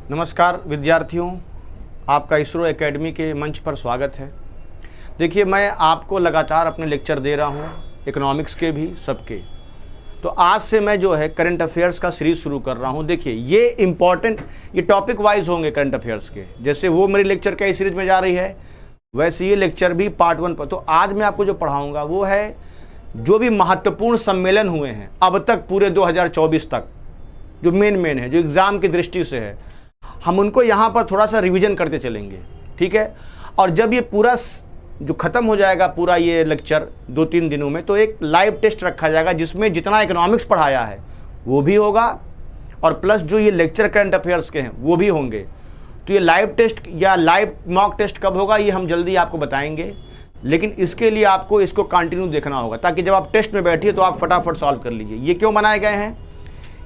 नमस्कार विद्यार्थियों, आपका इसरो एकेडमी के मंच पर स्वागत है। देखिए, मैं आपको लगातार अपने लेक्चर दे रहा हूँ, इकोनॉमिक्स के भी, सबके। तो आज से मैं जो है करंट अफेयर्स का सीरीज़ शुरू कर रहा हूँ। देखिए, ये इम्पॉर्टेंट, ये टॉपिक वाइज होंगे करंट अफेयर्स के। जैसे वो मेरी लेक्चर कई सीरीज में जा रही है, वैसे ये लेक्चर भी पार्ट 1 पर। तो आज मैं आपको जो पढ़ाऊँगा वो है जो भी महत्वपूर्ण सम्मेलन हुए हैं अब तक पूरे 2024 तक, जो मेन है, जो एग्ज़ाम की दृष्टि से है, हम उनको यहाँ पर थोड़ा सा रिवीजन करते चलेंगे, ठीक है। और जब ये पूरा जो ख़त्म हो जाएगा पूरा ये लेक्चर 2-3 दिनों में, तो एक लाइव टेस्ट रखा जाएगा जिसमें जितना इकोनॉमिक्स पढ़ाया है वो भी होगा और प्लस जो ये लेक्चर करंट अफेयर्स के हैं वो भी होंगे। तो ये लाइव टेस्ट या लाइव मॉक टेस्ट कब होगा ये हम जल्दी आपको बताएंगे, लेकिन इसके लिए आपको इसको कंटिन्यू देखना होगा ताकि जब आप टेस्ट में बैठिए तो आप फटाफट सॉल्व कर लीजिए। ये क्यों बनाए गए हैं,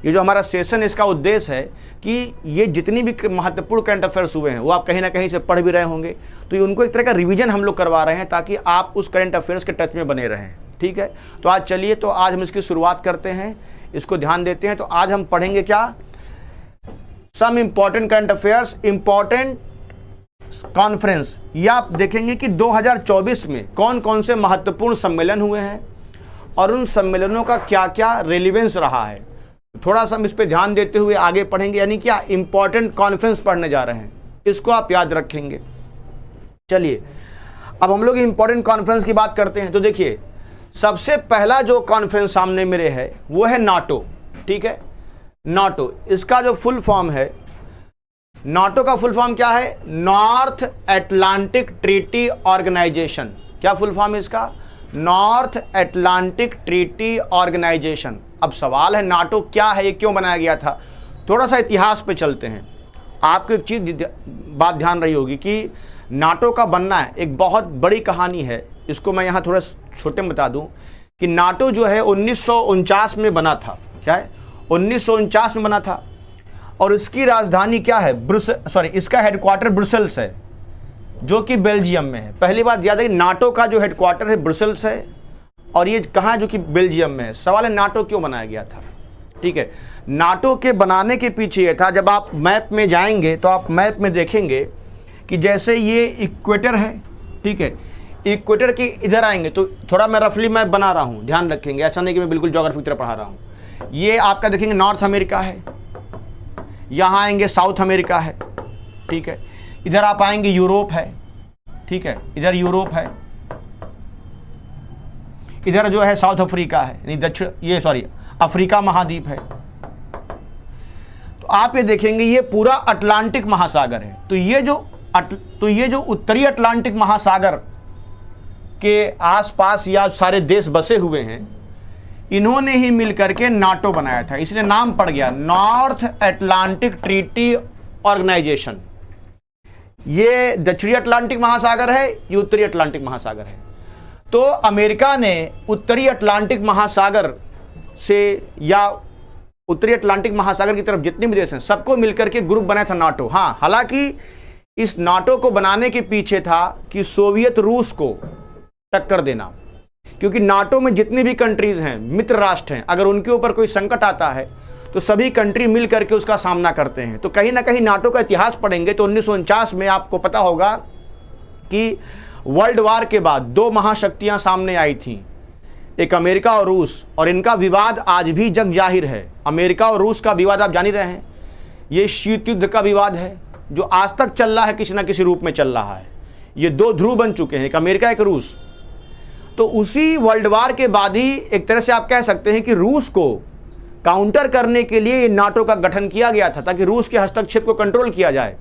ये जो हमारा सेशन, इसका उद्देश्य है कि ये जितनी भी महत्वपूर्ण करंट अफेयर्स हुए हैं वो आप कहीं ना कहीं से पढ़ भी रहे होंगे, तो ये उनको एक तरह का रिवीजन हम लोग करवा रहे हैं ताकि आप उस करंट अफेयर्स के टच में बने रहें, ठीक है। तो आज चलिए, तो आज हम इसकी शुरुआत करते हैं, इसको ध्यान देते हैं। तो आज हम पढ़ेंगे क्या, some important current affairs, important conference. या आप देखेंगे कि 2024 में कौन कौन से महत्वपूर्ण सम्मेलन हुए हैं और उन सम्मेलनों का क्या क्या रेलिवेंस रहा है। थोड़ा सा हम इस पे ध्यान देते हुए आगे पढ़ेंगे, यानी क्या इंपॉर्टेंट कॉन्फ्रेंस पढ़ने जा रहे हैं, इसको आप याद रखेंगे। चलिए, अब हम लोग इंपॉर्टेंट कॉन्फ्रेंस की बात करते हैं। तो देखिए, सबसे पहला जो कॉन्फ्रेंस सामने मेरे है वो है नाटो, ठीक है। नाटो, इसका जो फुल फॉर्म है, नाटो का फुल फॉर्म क्या है, नॉर्थ अटलांटिक ट्रीटी ऑर्गेनाइजेशन। क्या फुल फॉर्म है इसका, नॉर्थ अटलांटिक ट्रीटी ऑर्गेनाइजेशन। अब सवाल है नाटो क्या है, ये क्यों बनाया गया था। थोड़ा सा इतिहास पे चलते हैं। आपको एक चीज़ बात ध्यान रही होगी कि नाटो का बनना है एक बहुत बड़ी कहानी है। इसको मैं यहाँ थोड़ा छोटे में बता दूँ कि नाटो जो है 1949 में बना था। क्या है, 1949 में बना था और इसकी राजधानी क्या है, इसका हेडक्वार्टर ब्रुसेल्स है, जो कि बेल्जियम में है। पहली बात याद है कि नाटो का जो हेडक्वार्टर है ब्रुसेल्स है और ये कहाँ है, जो कि बेल्जियम में है। सवाल है नाटो क्यों बनाया गया था, ठीक है। नाटो के बनाने के पीछे ये था, जब आप मैप में जाएंगे तो आप मैप में देखेंगे कि जैसे ये इक्वेटर है, ठीक है, इक्वेटर के इधर आएंगे तो थोड़ा मैं रफली मैप बना रहा हूँ, ध्यान रखेंगे, ऐसा नहीं कि मैं बिल्कुल ज्योग्राफी की तरह पढ़ा रहा हूँ। ये आपका देखेंगे नॉर्थ अमेरिका है, यहाँ आएंगे साउथ अमेरिका है, ठीक है। इधर आप आएंगे यूरोप है, ठीक है, इधर यूरोप है, इधर जो है साउथ अफ्रीका है, अफ्रीका महाद्वीप है। तो आप ये देखेंगे ये पूरा अटलांटिक महासागर है। तो ये जो उत्तरी अटलांटिक महासागर के आसपास या सारे देश बसे हुए हैं, इन्होंने ही मिलकर के नाटो बनाया था, इसलिए नाम पड़ गया नॉर्थ अटलांटिक ट्रीटी ऑर्गेनाइजेशन। ये दक्षिणी अटलांटिक महासागर है, ये उत्तरी अटलांटिक महासागर है। तो अमेरिका ने उत्तरी अटलांटिक महासागर से या उत्तरी अटलांटिक महासागर की तरफ जितने भी देश हैं सबको मिलकर के ग्रुप बनाया था नाटो। हाँ, हालांकि इस नाटो को बनाने के पीछे था कि सोवियत रूस को टक्कर देना, क्योंकि नाटो में जितनी भी कंट्रीज हैं, मित्र राष्ट्र हैं, अगर उनके ऊपर कोई संकट आता है तो सभी कंट्री मिल करके उसका सामना करते हैं। तो कहीं ना कहीं नाटो का इतिहास पढ़ेंगे तो 1949 में आपको पता होगा कि वर्ल्ड वार के बाद 2 महाशक्तियां सामने आई थीं, एक अमेरिका और रूस, और इनका विवाद आज भी जग जाहिर है। अमेरिका और रूस का विवाद आप जान ही रहे हैं, ये शीत युद्ध का विवाद है जो आज तक चल रहा है, किसी ना किसी रूप में चल रहा है। ये 2 ध्रुव बन चुके हैं, एक अमेरिका एक रूस। तो उसी वर्ल्ड वार के बाद ही एक तरह से आप कह सकते हैं कि रूस को काउंटर करने के लिए नाटो का गठन किया गया था ताकि रूस के हस्तक्षेप को कंट्रोल किया जाए।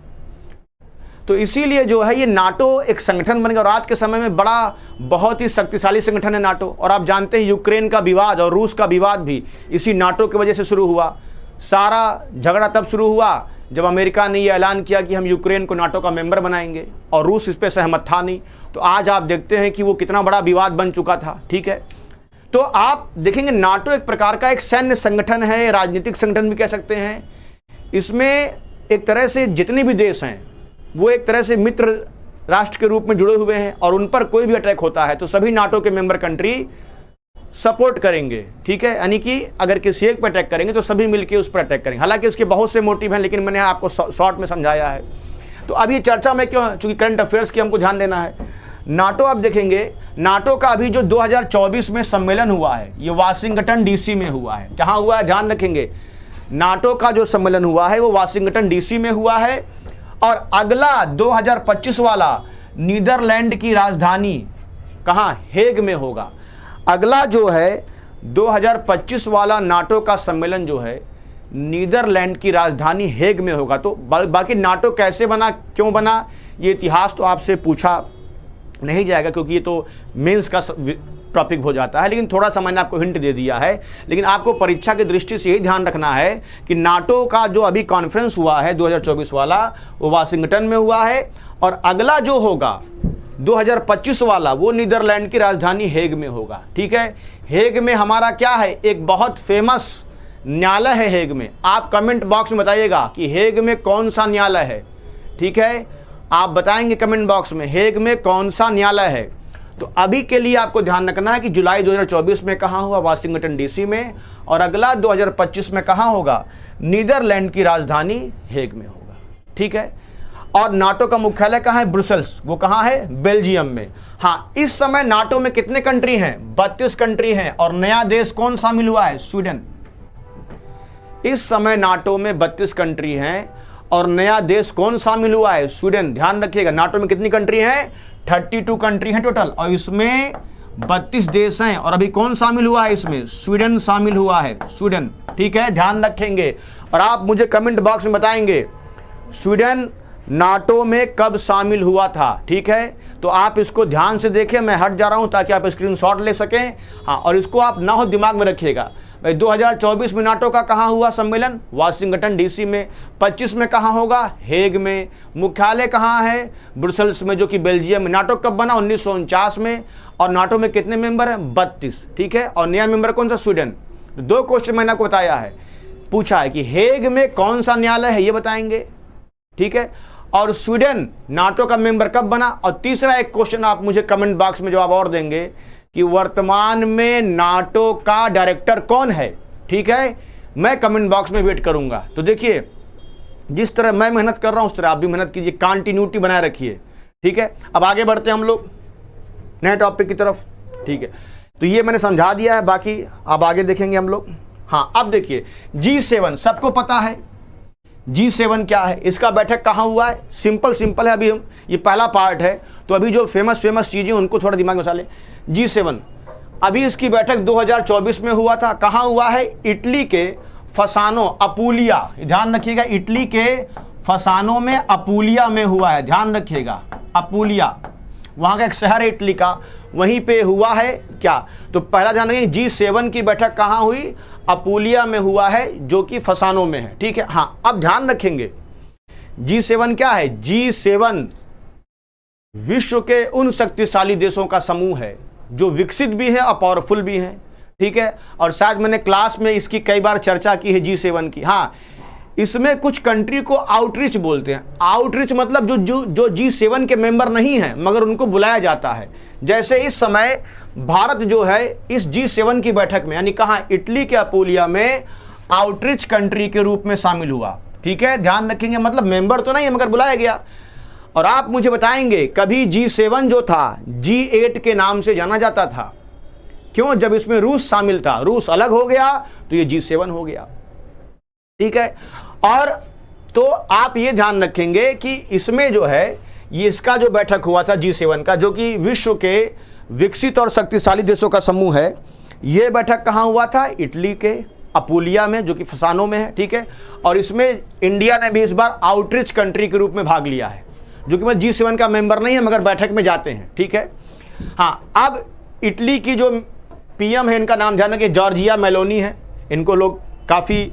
तो इसीलिए जो है ये नाटो एक संगठन बन गया और आज के समय में बहुत ही शक्तिशाली संगठन है नाटो। और आप जानते हैं यूक्रेन का विवाद और रूस का विवाद भी इसी नाटो की वजह से शुरू हुआ। सारा झगड़ा तब शुरू हुआ जब अमेरिका ने यह ऐलान किया कि हम यूक्रेन को नाटो का मेंबर बनाएंगे और रूस इस पर सहमत था नहीं। तो आज आप देखते हैं कि वो कितना बड़ा विवाद बन चुका था, ठीक है। तो आप देखेंगे नाटो एक प्रकार का एक सैन्य संगठन है, राजनीतिक संगठन भी कह सकते हैं। इसमें एक तरह से जितने भी देश हैं वो एक तरह से मित्र राष्ट्र के रूप में जुड़े हुए हैं और उन पर कोई भी अटैक होता है तो सभी नाटो के मेंबर कंट्री सपोर्ट करेंगे, ठीक है, यानी कि अगर किसी एक पर अटैक करेंगे तो सभी मिलकर उस पर अटैक करेंगे। हालांकि इसके बहुत से मोटिव हैं, लेकिन मैंने आपको शॉर्ट में समझाया है। तो अभी चर्चा में क्यों, चूंकि करंट अफेयर्स की हमको ध्यान देना है। नाटो आप देखेंगे, नाटो का अभी जो 2024 में सम्मेलन हुआ है, ये वाशिंगटन डीसी में हुआ है। कहाँ हुआ है, ध्यान रखेंगे, नाटो का जो सम्मेलन हुआ है वो वाशिंगटन डीसी में हुआ है। और अगला 2025 वाला नीदरलैंड की राजधानी कहाँ, हेग में होगा। अगला जो है 2025 वाला नाटो का सम्मेलन जो है नीदरलैंड की राजधानी हेग में होगा। तो बाकी नाटो कैसे बना, क्यों बना, ये इतिहास तो आपसे पूछा नहीं जाएगा, क्योंकि ये तो मेंस का टॉपिक हो जाता है। लेकिन थोड़ा सा मैंने आपको हिंट दे दिया है। लेकिन आपको परीक्षा की दृष्टि से यही ध्यान रखना है कि नाटो का जो अभी कॉन्फ्रेंस हुआ है 2024 वाला, वो वाशिंगटन में हुआ है। और अगला जो होगा 2025 वाला, वो नीदरलैंड की राजधानी हेग में होगा, ठीक है। हेग में हमारा क्या है, एक बहुत फेमस न्यायालय है हेग में। आप कमेंट बॉक्स में बताइएगा कि हेग में कौन सा न्यायालय है, ठीक है, आप बताएंगे कमेंट बॉक्स में हेग में कौन सा न्यायालय है। तो अभी के लिए आपको ध्यान रखना है कि जुलाई 2024 में कहाँ हुआ, वाशिंगटन डीसी में, और अगला 2025 में कहाँ होगा, नीदरलैंड की राजधानी हेग में होगा, ठीक है। और नाटो का मुख्यालय कहाँ है, ब्रुसेल्स, वो कहाँ है, बेल्जियम में। हाँ, इस समय नाटो में कितने कंट्री हैं, 32 कंट्री हैं। और नया देश कौन शामिल हुआ है, स्वीडन। इस समय नाटो में 32 कंट्री हैं और नया देश कौन शामिल हुआ है, स्वीडन। ध्यान रखिएगा, नाटो में कितनी कंट्री हैं, 32 कंट्री हैं टोटल, और इसमें 32 देश हैं। और अभी कौन शामिल हुआ है इसमें, स्वीडन शामिल हुआ है, स्वीडन, ठीक है, ध्यान रखेंगे। और आप मुझे कमेंट बॉक्स में बताएंगे स्वीडन नाटो में कब शामिल हुआ था, ठीक है। तो आप इसको ध्यान से देखें, मैं हट जा रहा हूं ताकि आप स्क्रीनशॉट ले सकें। हाँ, और इसको आप ना हो दिमाग में रखिएगा भाई, 2024 में नाटो का कहाँ हुआ सम्मेलन, वाशिंगटन डीसी में। 25 में कहाँ होगा, हेग में। मुख्यालय कहाँ है, ब्रुसेल्स में, जो कि बेल्जियम में। नाटो कब बना, 1949 में। और नाटो में कितने मेंबर हैं, 32, ठीक है। और नया मेंबर कौन सा, स्वीडन। 2 क्वेश्चन मैंने आपको बताया है, पूछा है कि हेग में कौन सा न्यायालय है, ये बताएंगे, ठीक है। और स्वीडन नाटो का मेंबर कब बना। और तीसरा एक क्वेश्चन आप मुझे कमेंट बॉक्स में जवाब और देंगे कि वर्तमान में नाटो का डायरेक्टर कौन है, ठीक है। मैं कमेंट बॉक्स में वेट करूंगा। तो देखिए, जिस तरह मैं मेहनत कर रहा हूं उस तरह आप भी मेहनत कीजिए, कंटिन्यूटी बनाए रखिए, ठीक है। अब आगे बढ़ते हैं हम लोग नए टॉपिक की तरफ, ठीक है। तो ये मैंने समझा दिया है, बाकी अब आगे देखेंगे हम लोग। हाँ, अब देखिए G7 सबको पता है, G7 क्या है, इसका बैठक कहाँ हुआ है, सिंपल है। अभी हम ये पहला पार्ट है, तो अभी जो फेमस चीज़ें उनको थोड़ा दिमाग में डालें। G7 अभी इसकी बैठक 2024 में हुआ था। कहाँ हुआ है, इटली के फसानो अपूलिया, ध्यान रखिएगा, इटली के फसानो में अपूलिया में हुआ है, ध्यान रखिएगा, अपूलिया वहाँ का एक शहर है इटली का, वहीं पे हुआ है क्या। तो पहला ध्यान रखिए, G7 की बैठक कहाँ हुई, अपूलिया में हुआ है, जो कि फसानो में है, ठीक है। हाँ, अब ध्यान रखेंगे G7 क्या है, G7 विश्व के उन शक्तिशाली देशों का समूह है जो विकसित भी है और पावरफुल भी हैं, ठीक है। और शायद मैंने क्लास में इसकी कई बार चर्चा की है G7 की। हाँ, इसमें कुछ कंट्री को आउटरीच बोलते हैं। आउटरीच मतलब जो G7 के मेंबर नहीं हैं मगर उनको बुलाया जाता है। जैसे इस समय भारत जो है इस G7 की बैठक में, यानी कहाँ, इटली के अपूलिया में आउटरीच कंट्री के रूप में शामिल हुआ, ठीक है, ध्यान रखेंगे। मतलब मेंबर तो नहीं है मगर बुलाया गया। और आप मुझे बताएंगे कभी G7 जो था G8 के नाम से जाना जाता था, क्यों, जब इसमें रूस शामिल था, रूस अलग हो गया तो ये G7 हो गया, ठीक है। और तो आप ये ध्यान रखेंगे कि इसमें जो है ये इसका जो बैठक हुआ था G7 का, जो कि विश्व के विकसित और शक्तिशाली देशों का समूह है, ये बैठक कहाँ हुआ था, इटली के अपूलिया में, जो कि फसानो में है, ठीक है। और इसमें इंडिया ने भी इस बार आउटरीच कंट्री के रूप में भाग लिया है, जो कि मैं G7 का मेंबर नहीं है मगर बैठक में जाते हैं, ठीक है। हाँ, अब इटली की जो पीएम है, इनका नाम ध्यान रखिए, जॉर्जिया मेलोनी है। इनको लोग काफ़ी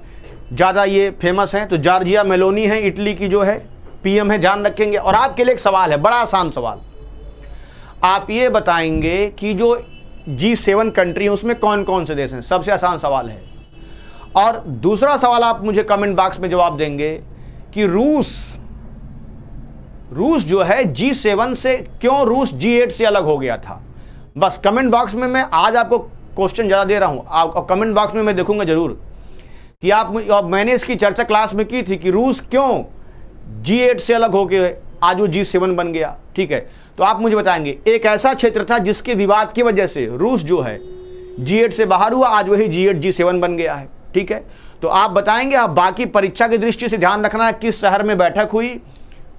ज़्यादा ये फेमस हैं। तो जॉर्जिया मेलोनी है इटली की जो है पीएम है, ध्यान रखेंगे। और आपके लिए एक सवाल है, बड़ा आसान सवाल, आप ये बताएंगे कि जो G7 कंट्री है उसमें कौन कौन से देश हैं, सबसे आसान सवाल है। और दूसरा सवाल आप मुझे कमेंट बॉक्स में जवाब देंगे कि रूस जो है G7 से क्यों रूस G8 से अलग हो गया था। बस कमेंट बॉक्स में मैं आज आपको क्वेश्चन ज़्यादा दे रहा हूँ, आप कमेंट बॉक्स में मैं देखूंगा जरूर कि आप मैंने इसकी चर्चा क्लास में की थी कि रूस क्यों G8 से अलग होके आज वो G7 बन गया। ठीक है, तो आप मुझे बताएंगे एक ऐसा क्षेत्र था जिसके विवाद की वजह से रूस जो है G8 से बाहर हुआ, आज वही G8 G7 बन गया है। ठीक है, तो आप बताएंगे। आप बाकी परीक्षा की दृष्टि से ध्यान रखना है किस शहर में बैठक हुई,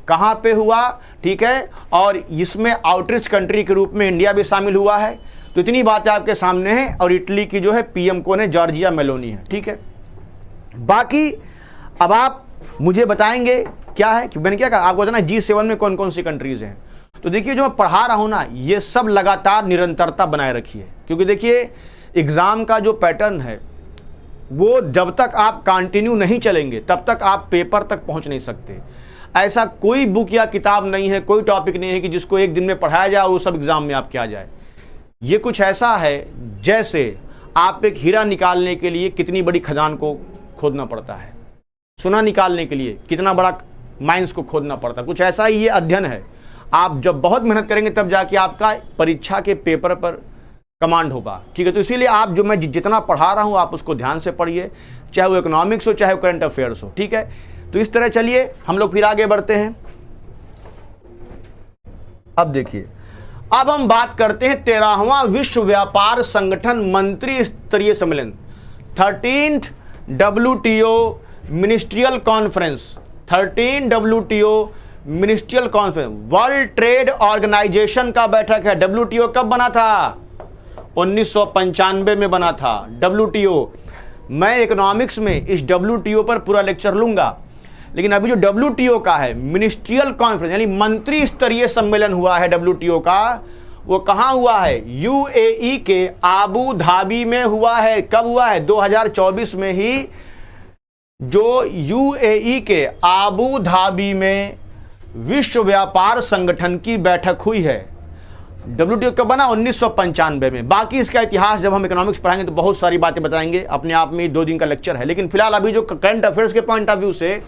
कहाँ पे हुआ, ठीक है, और इसमें आउटरीच कंट्री के रूप में इंडिया भी शामिल हुआ है। तो इतनी बातें आपके सामने हैं। और इटली की जो है पीएम कौन है, जॉर्जिया मेलोनी है। ठीक है, बाकी अब आप मुझे बताएंगे क्या है कि मैंने क्या कहा आपको बताना G7 में कौन कौन सी कंट्रीज हैं। तो देखिए जो मैं पढ़ा रहा हूँ ना, ये सब लगातार निरंतरता बनाए रखिए, क्योंकि देखिए एग्ज़ाम का जो पैटर्न है वो जब तक आप कंटिन्यू नहीं चलेंगे तब तक आप पेपर तक पहुँच नहीं सकते। ऐसा कोई बुक या किताब नहीं है, कोई टॉपिक नहीं है कि जिसको एक दिन में पढ़ाया जाए और वो सब एग्ज़ाम में आपके आ जाए। ये कुछ ऐसा है जैसे आप एक हीरा निकालने के लिए कितनी बड़ी खदान को खोदना पड़ता है, सोना निकालने के लिए कितना बड़ा माइंस को खोदना पड़ता है, कुछ ऐसा ही ये अध्ययन है। आप जब बहुत मेहनत करेंगे तब जाके आपका परीक्षा के पेपर पर कमांड होगा। ठीक है, तो इसीलिए आप जो मैं जितना पढ़ा रहा हूँ आप उसको ध्यान से पढ़िए, चाहे वो इकोनॉमिक्स हो चाहे वो करंट अफेयर्स हो। ठीक है, तो इस तरह चलिए हम लोग फिर आगे बढ़ते हैं। अब देखिए, अब हम बात करते हैं 13वां विश्व व्यापार संगठन मंत्री स्तरीय सम्मेलन, 13th WTO ministerial conference, 13 WTO ministerial conference, world trade organisation का बैठक है। WTO कब बना था? 1995 में बना था WTO। मैं इकोनॉमिक्स में इस WTO पर पूरा लेक्चर लूंगा, लेकिन अभी जो WTO का है मिनिस्ट्रियल कॉन्फ्रेंस यानी मंत्री स्तरीय सम्मेलन हुआ है WTO का, वो कहाँ हुआ है? UAE के आबू धाबी में हुआ है। कब हुआ है? 2024 में ही जो UAE के आबू धाबी में विश्व व्यापार संगठन की बैठक हुई है। WTO कब बना? 1995 में। बाकी इसका इतिहास जब हम इकोनॉमिक्स पढ़ाएंगे तो बहुत सारी बातें बताएंगे, अपने आप में 2 दिन का लेक्चर है। लेकिन फिलहाल अभी जो करंट अफेयर्स के पॉइंट ऑफ व्यू से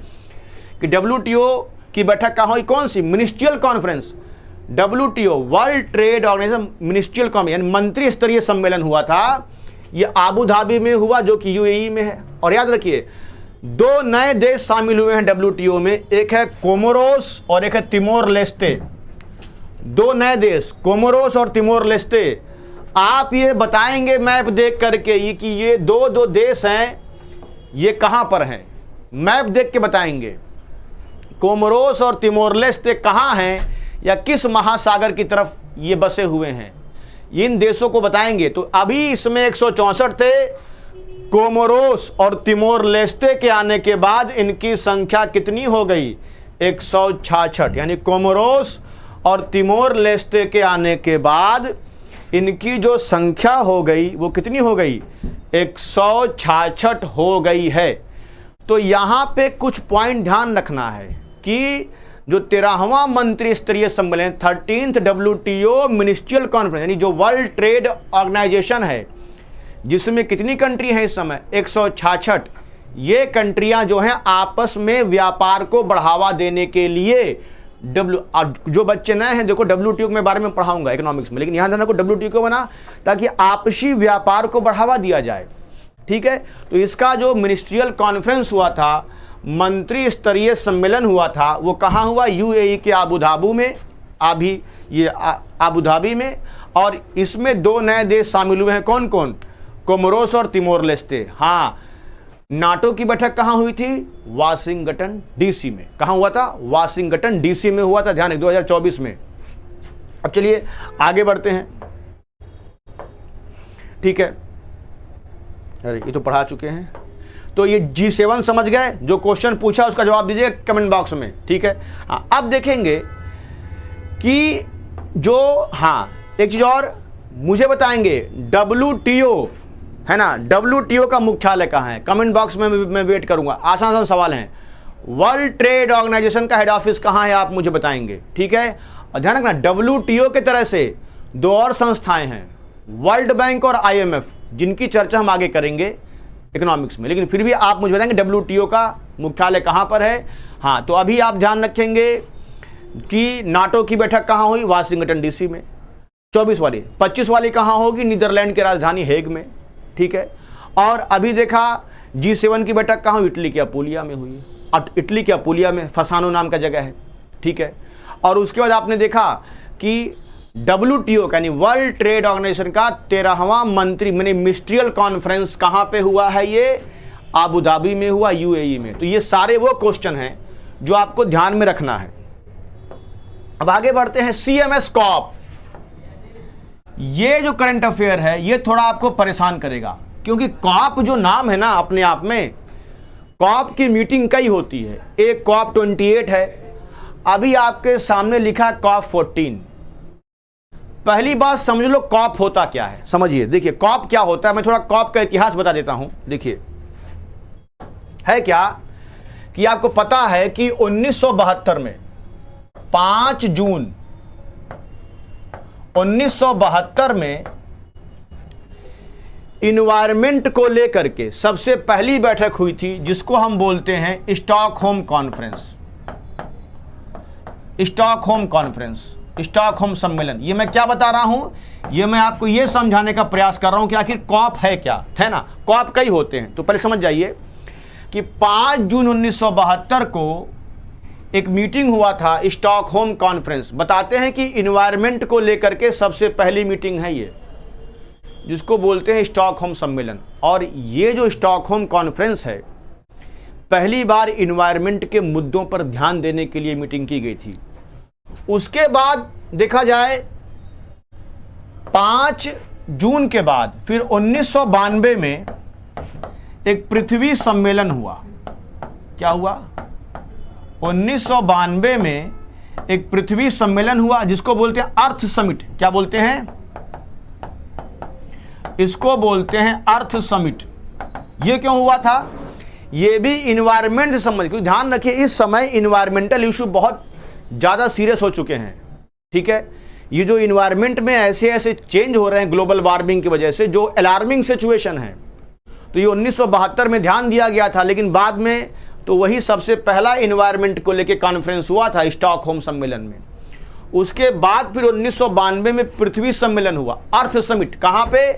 कि WTO की बैठक कहाँ हुई, कौन सी? Ministerial conference, WTO world trade organisation ministerial conference यानी मंत्री स्तरीय सम्मेलन हुआ था। ये आबू धाबी में हुआ जो कि UAE में है। और याद रखिए 2 नए देश शामिल हुए हैं WTO में, एक है कोमोरोस और एक है तिमोर लेस्ते। 2 नए देश कोमोरोस और तिमोर लेस्ते। आप ये बताएंगे मैप देख करके ये कि ये दो देश हैं, ये कहां पर हैं, मैप देख के बताएंगे कोमोरोस और तिमोर लेस्ते कहां हैं या किस महासागर की तरफ ये बसे हुए हैं, इन देशों को बताएंगे। तो अभी इसमें 164 थे। कोमोरोस और तिमोर लेस्ते के आने के बाद इनकी संख्या कितनी हो गई? 166। यानी कोमोरोस और तिमोर लेस्ते के आने के बाद इनकी जो संख्या हो गई वो कितनी हो गई? 166 हो गई है। तो यहाँ पे कुछ पॉइंट ध्यान रखना है कि जो 13वां मंत्री स्तरीय सम्मेलन 13th WTO मिनिस्ट्रियल कॉन्फ्रेंस यानी जो वर्ल्ड ट्रेड ऑर्गेनाइजेशन है, जिसमें कितनी कंट्री हैं इस समय? 166। ये कंट्रियां जो हैं आपस में व्यापार को बढ़ावा देने के लिए जो बच्चे नए हैं देखो WTO के बारे में पढ़ाऊंगा इकोनॉमिक्स में, लेकिन यहां जाना को WTO को बना ताकि आपसी व्यापार को बढ़ावा दिया जाए। ठीक है, तो इसका जो मिनिस्ट्रियल कॉन्फ्रेंस हुआ था, मंत्री स्तरीय सम्मेलन हुआ था, वो कहाँ हुआ? UAE के आबू धाबी में, अभी ये आबू धाबी में। और इसमें 2 नए देश शामिल हुए हैं। कौन कौन? कोमोरोस और तिमोर लेस्ते। हाँ, नाटो की बैठक कहाँ हुई थी? वाशिंगटन DC में। कहाँ हुआ था? वाशिंगटन DC में हुआ था। ध्यान रखिए 2024 में। अब चलिए आगे बढ़ते हैं। ठीक है, अरे ये तो पढ़ा चुके हैं। तो ये G7 समझ गए, जो क्वेश्चन पूछा उसका जवाब दीजिए कमेंट बॉक्स में। ठीक है, हाँ, अब देखेंगे कि जो, हाँ एक चीज और मुझे बताएंगे, WTO है ना, WTO का मुख्यालय कहाँ है? कमेंट बॉक्स में मैं वेट करूंगा। आसान आसान सवाल हैं। वर्ल्ड ट्रेड ऑर्गेनाइजेशन का हेड ऑफिस कहाँ है आप मुझे बताएंगे। ठीक है, और ध्यान रखना WTO के तरह से 2 और संस्थाएं हैं, वर्ल्ड बैंक और IMF, जिनकी चर्चा हम आगे करेंगे इकोनॉमिक्स में। लेकिन फिर भी आप मुझे बताएंगे WTO का मुख्यालय कहाँ पर है। हाँ, तो अभी आप ध्यान रखेंगे कि नाटो की बैठक कहाँ हुई? वाशिंगटन DC में। 24 वाली, 25 वाली कहाँ होगी? नीदरलैंड की राजधानी हेग में, ठीक है। और अभी देखा G7 की बैठक कहाँ हुई? इटली के अपूलिया में हुई है। इटली के अपूलिया में फसानो नाम का जगह है, ठीक है। और उसके बाद आपने देखा कि WTO यानी वर्ल्ड ट्रेड ऑर्गेनाइजेशन का 13वां मंत्री मिनिस्ट्रियल कॉन्फ्रेंस कहाँ पे हुआ है? ये आबू धाबी में हुआ, UAE में। तो ये सारे वो क्वेश्चन हैं जो आपको ध्यान में रखना है। अब आगे बढ़ते हैं। CMS कॉप, ये जो करंट अफेयर है ये थोड़ा आपको परेशान करेगा, क्योंकि कॉप जो नाम है ना, अपने आप में कॉप की मीटिंग कई होती है। एक कॉप 28 है, अभी आपके सामने लिखा कॉप 14। पहली बात समझ लो कॉप होता क्या है, समझिए। देखिए कॉप क्या होता है, मैं थोड़ा कॉप का इतिहास बता देता हूं। देखिए है क्या कि आपको पता है कि 1972 में 5 जून 1972 में इन्वायरमेंट को लेकर के सबसे पहली बैठक हुई थी, जिसको हम बोलते हैं Stockholm conference. Stockholm conference, Stockholm सम्मेलन। ये मैं क्या बता रहा हूं? ये मैं आपको ये समझाने का प्रयास कर रहा हूं कि आखिर कॉप है क्या, है ना। कॉप कई होते हैं, तो पहले समझ जाइए कि 5 जून 1972 को एक मीटिंग हुआ था, स्टॉकहोम कॉन्फ्रेंस। बताते हैं कि इन्वायरमेंट को लेकर के सबसे पहली मीटिंग है ये, जिसको बोलते हैं स्टॉकहोम सम्मेलन। और ये जो स्टॉकहोम कॉन्फ्रेंस है, पहली बार इन्वायरमेंट के मुद्दों पर ध्यान देने के लिए मीटिंग की गई थी। उसके बाद देखा जाए 5 जून के बाद फिर 1992 में एक पृथ्वी सम्मेलन हुआ। क्या हुआ? 1992 में एक पृथ्वी सम्मेलन हुआ, जिसको बोलते हैं अर्थ समिट। क्या बोलते हैं? इसको बोलते हैं अर्थ समिट। ये क्यों हुआ था? ये भी इन्वायरमेंट से संबंधित, क्योंकि ध्यान रखिए इस समय इन्वायरमेंटल इशू बहुत ज़्यादा सीरियस हो चुके हैं, ठीक है। ये जो इन्वायरमेंट में ऐसे ऐसे चेंज हो रहे हैं ग्लोबल वार्मिंग की वजह से, जो अलार्मिंग सिचुएशन है, तो ये 1972 में ध्यान दिया गया था। लेकिन बाद में तो वही सबसे पहला इन्वायरमेंट को लेकर कॉन्फ्रेंस हुआ था स्टॉकहोम सम्मेलन में। उसके बाद फिर 1992 में पृथ्वी सम्मेलन हुआ, अर्थ समिट। कहाँ पे?